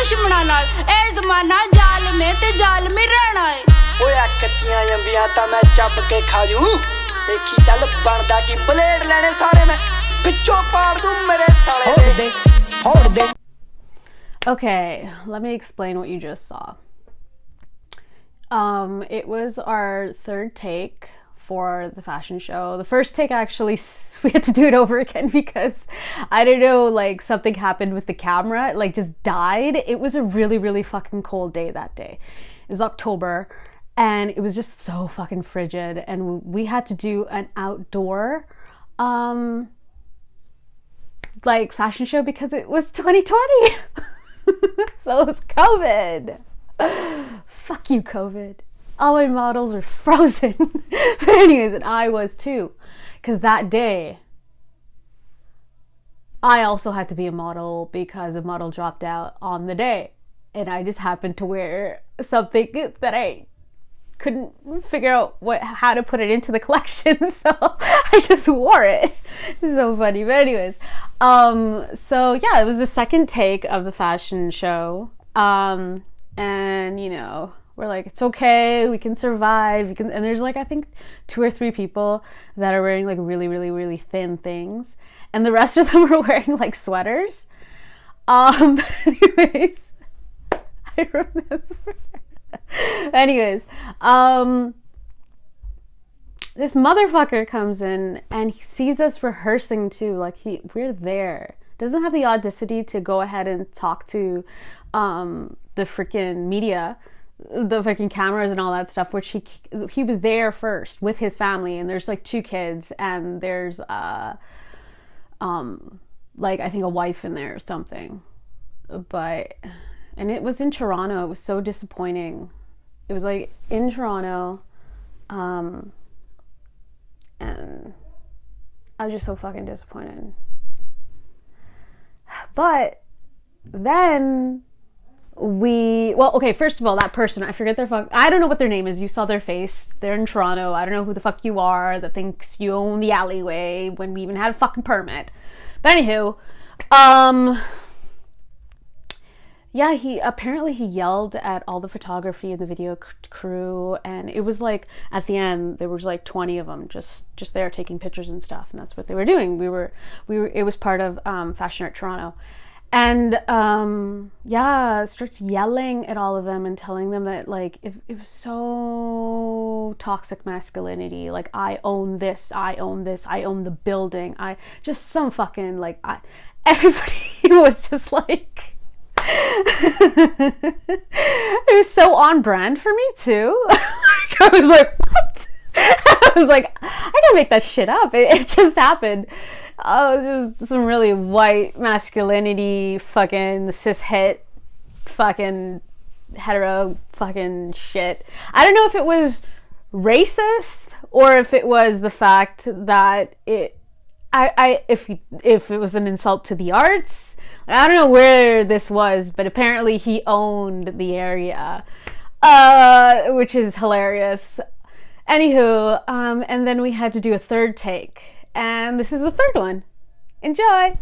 दुश्मना नाल ए जमाना जाल में ते जाल में रहना है ओए आ कच्चियां अंबियां ता मैं चब के खा जूं देखी चल बनदा की ब्लेड लेने सारे मैं पिछों पाड़ दूं मेरे साले फोड़ दे Okay, let me explain what you just saw. It was our third take for the fashion show. The first take, actually, we had to do it over again because I don't know, like something happened with the camera, it, like just died. It was a really, really fucking cold day that day. It was October and it was just so fucking frigid, and we had to do an outdoor like fashion show because it was 2020. So it was COVID. Fuck you, COVID. All my models are frozen. But anyways, and I was too. Because that day, I also had to be a model because a model dropped out on the day. And I just happened to wear something that I couldn't figure out how to put it into the collection. So I just wore it. It's so funny. But anyways, so yeah, it was the second take of the fashion show. And you know, we're like, it's okay, we can survive. And there's like, I think 2 or 3 people that are wearing like really, really, really thin things, and the rest of them are wearing like sweaters. But anyways, I remember. Anyways, this motherfucker comes in and he sees us rehearsing too. Like we're there. Doesn't have the audacity to go ahead and talk to the freaking media, the freaking cameras and all that stuff, which he was there first with his family, and there's like 2 kids, and there's like I think a wife in there or something. And it was in Toronto. It was so disappointing. It was like in Toronto, and I was just so fucking disappointed. But then okay, first of all, that person, I forget I don't know what their name is. You saw their face. They're in Toronto. I don't know who the fuck you are that thinks you own the alleyway when we even had a fucking permit. But anywho, yeah, he yelled at all the photography and the video crew, and it was like at the end there was like 20 of them just there taking pictures and stuff, and that's what they were doing. It was part of Fashion Art Toronto. And yeah, starts yelling at all of them and telling them that like it was so toxic masculinity, like I own this, I own the building, I just some fucking like everybody was just like it was so on brand for me too. Like, I was like, what? I was like, I can't make that shit up. It just happened. Oh, just some really white masculinity, fucking cis het, fucking hetero, fucking shit. I don't know if it was racist or if it was the fact that if it was an insult to the arts. I don't know where this was, but apparently he owned the area, which is hilarious. Anywho, and then we had to do a third take, and this is the third one. Enjoy!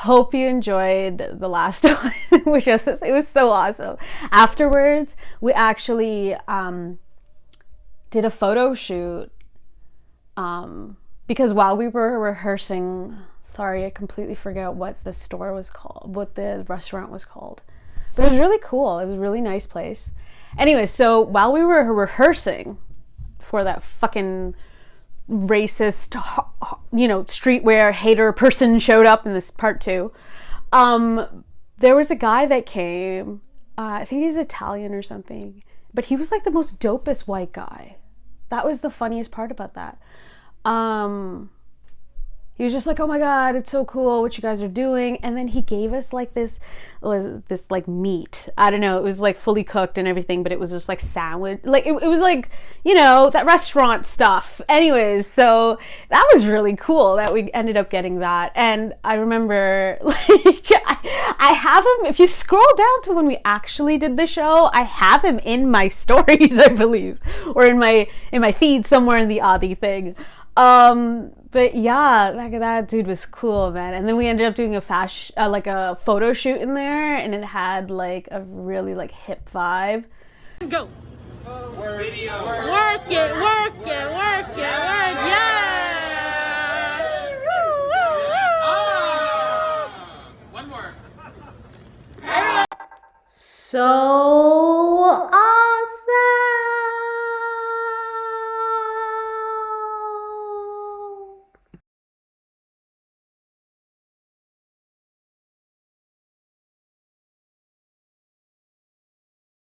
hope you enjoyed the last one, which was, it was so awesome. Afterwards, we actually did a photo shoot because while we were rehearsing, sorry, I completely forgot what the store was called, what the restaurant was called, but it was really cool. It was a really nice place. Anyway, so while we were rehearsing for that fucking racist, streetwear hater person showed up in this part 2, there was a guy that came, I think he's Italian or something, but he was like the most dopest white guy. That was the funniest part about that. He was just like, oh my God, it's so cool what you guys are doing. And then he gave us like this like meat. I don't know. It was like fully cooked and everything, but it was just like sandwich. Like it was like, that restaurant stuff. Anyways, so that was really cool that we ended up getting that. And I remember like, I have him, if you scroll down to when we actually did the show, I have him in my stories, I believe, or in my feed somewhere in the Adi thing. But yeah, that dude was cool, man. And then we ended up doing a a photo shoot in there, and it had like a really like hip vibe. Go. Work it, yeah. One more. So